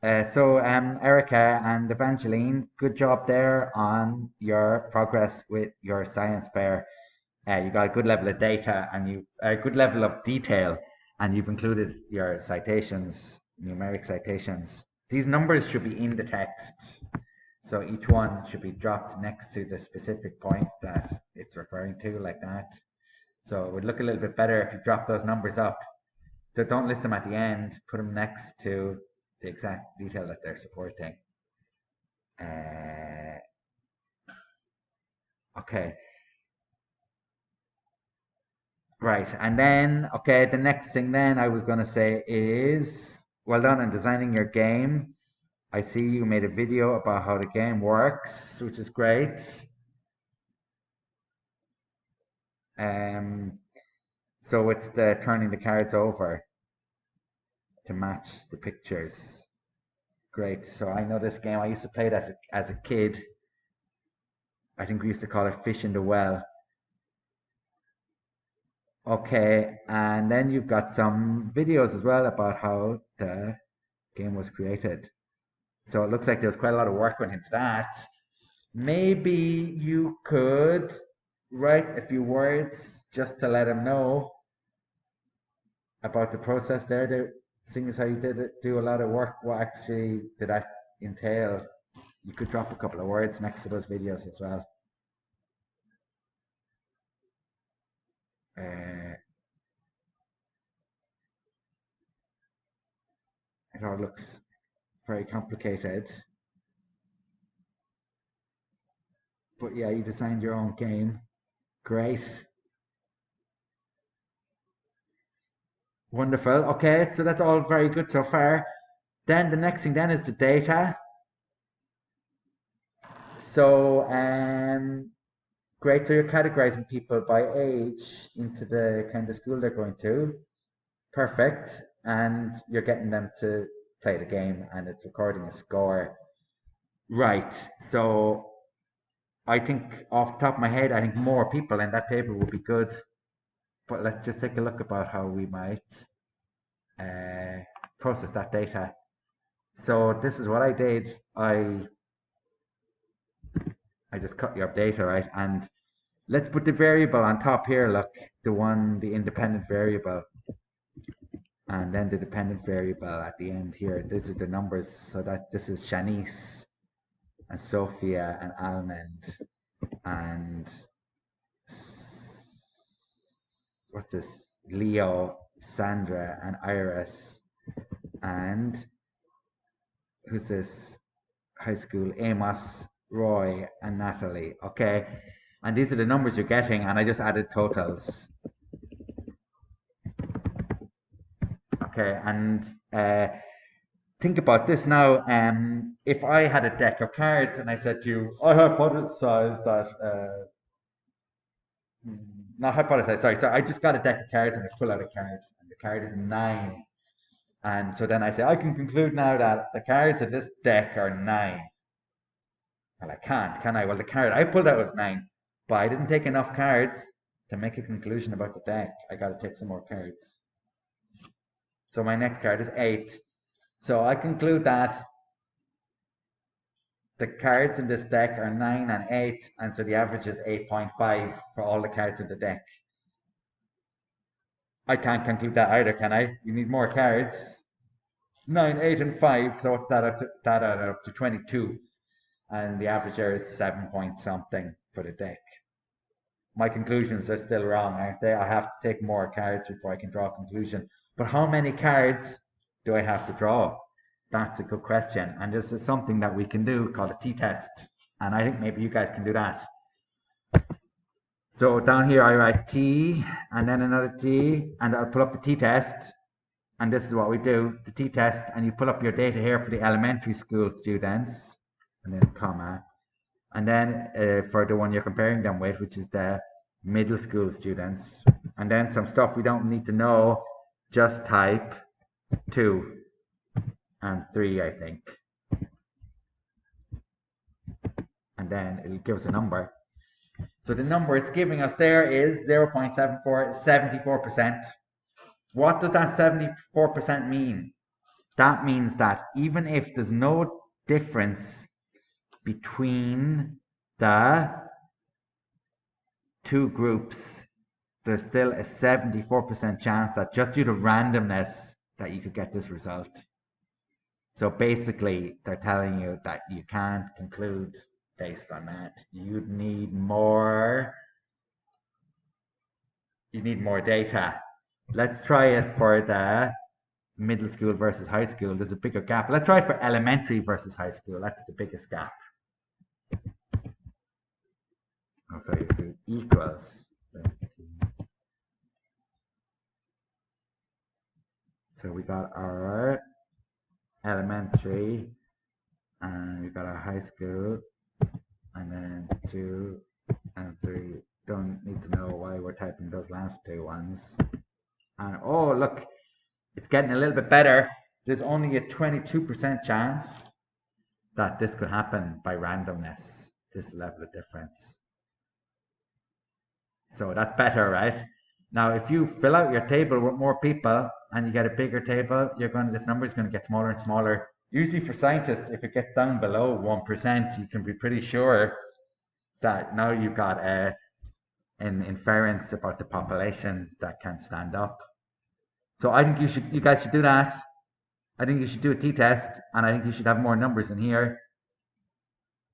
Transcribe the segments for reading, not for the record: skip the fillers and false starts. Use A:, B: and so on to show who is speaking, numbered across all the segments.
A: Erica and Evangeline, good job there on your progress with your science fair. You got a good level of data and you've a good level of detail, and you've included your citations, numeric citations. These numbers should be in the text, so each one should be dropped next to the specific point that it's referring to, like that. So it would look a little bit better if you drop those numbers up. So don't list them at the end, put them next to the exact detail that they're supporting. Uh, okay, right. And then, okay, the next thing then I was going to say is well done on designing your game. I see you made a video about how the game works, which is great. Um, so it's the turning the cards over to match the pictures. Great. So I know this game. I used to play it as a kid. I think we used to call it Fish in the Well. Okay, and then you've got some videos as well about how the game was created. So it looks like there's quite a lot of work went into that. Maybe you could write a few words just to let them know about the process there. Seeing as how you did it, do a lot of work, what actually did that entail? You could drop a couple of words next to those videos as well. Uh, it all looks very complicated. But yeah, you designed your own game. Great. Wonderful. Okay, so that's all very good so far. Then the next thing then is the data. So great. So you're categorizing people by age into the kind of school they're going to. Perfect. And you're getting them to play the game and it's recording a score. Right. So I think off the top of my head, I think more people in that table would be good. But let's just take a look about how we might uh, process that data. So this is what I did. I just cut your data, right? And let's put the variable on top here. Look, the independent variable, and then the dependent variable at the end here. This is the numbers. So that this is Shanice and Sophia and Almond and what's this? Leo, Sandra, and Iris, and who's this? High school, Amos, Roy, and Natalie. Okay, and these are the numbers you're getting, and I just added totals. Okay, and think about this now. If I had a deck of cards and I said to you, I hypothesize that, not hypothesize, sorry, so I just got a deck of cards and I pull out a card, and the card is nine. And so then I say, I can conclude now that the cards in this deck are nine. Well, I can't, can I? Well, the card I pulled out was nine, but I didn't take enough cards to make a conclusion about the deck. I got to take some more cards. So my next card is eight. So I conclude that the cards in this deck are 9 and 8, and so the average is 8.5 for all the cards in the deck. I can't conclude that either, can I? You need more cards. 9, 8, and 5, so what's that up to 22? And the average there is 7 point something for the deck. My conclusions are still wrong, aren't they? I have to take more cards before I can draw a conclusion. But how many cards do I have to draw? That's a good question. And this is something that we can do called a t-test. And I think maybe you guys can do that. So down here I write T and then another T and I'll pull up the t-test. And this is what we do, the t-test, and you pull up your data here for the elementary school students, and then comma. And then for the one you're comparing them with, which is the middle school students. And then some stuff we don't need to know, just type 2 and 3, I think. And then it'll give us a number. So the number it's giving us there is 0.74, 74%. What does that 74% mean? that means that even if there's no difference between the two groups, there's still a 74% chance that just due to randomness that you could get this result. So basically, they're telling you that you can't conclude based on that. You need more data. Let's try it for the middle school versus high school. There's a bigger gap. Let's try it for elementary versus high school. That's the biggest gap. Oh, sorry, equals. So we got our elementary, and we got our high school, and then 2 and 3. Don't need to know why we're typing those last two ones. And oh, look, it's getting a little bit better. There's only a 22% chance that this could happen by randomness, this level of difference. So that's better, right? Now, if you fill out your table with more people and you get a bigger table, this number is going to get smaller and smaller. Usually for scientists, if it gets down below 1%, you can be pretty sure that now you've got an inference about the population that can stand up. So I think you guys should do that. I think you should do a t-test, and I think you should have more numbers in here.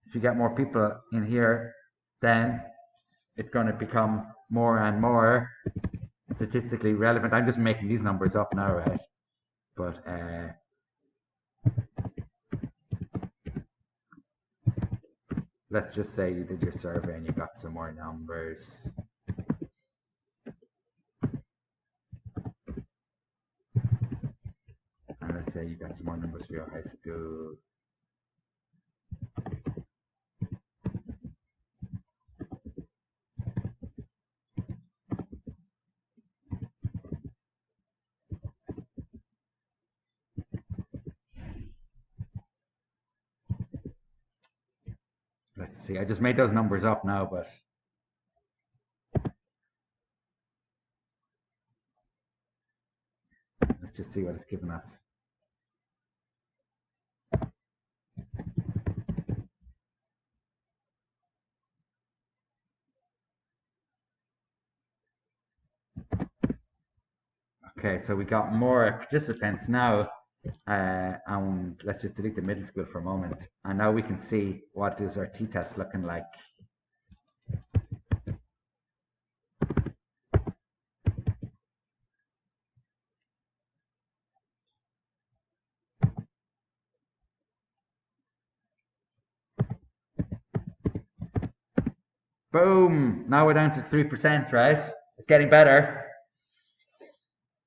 A: If you get more people in here, then it's going to become more and more statistically relevant. I'm just making these numbers up now, right? But let's just say you did your survey and you got some more numbers. And let's say you got some more numbers for your high school. Let's see, I just made those numbers up now, but let's just see what it's given us. Okay, so we got more participants now, and let's just delete the middle school for a moment. And now we can see what is our t-test looking like. Boom! Now we're down to 3%, right? It's getting better.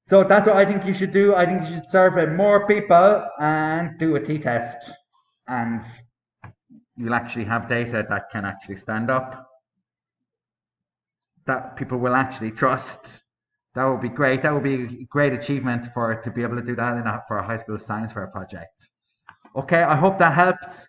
A: So that's what I think you should do. I think you should survey more people and do a t-test. And you'll actually have data that can actually stand up, that people will actually trust. That would be great. That would be a great achievement to be able to do that for a high school science fair project. Okay, I hope that helps.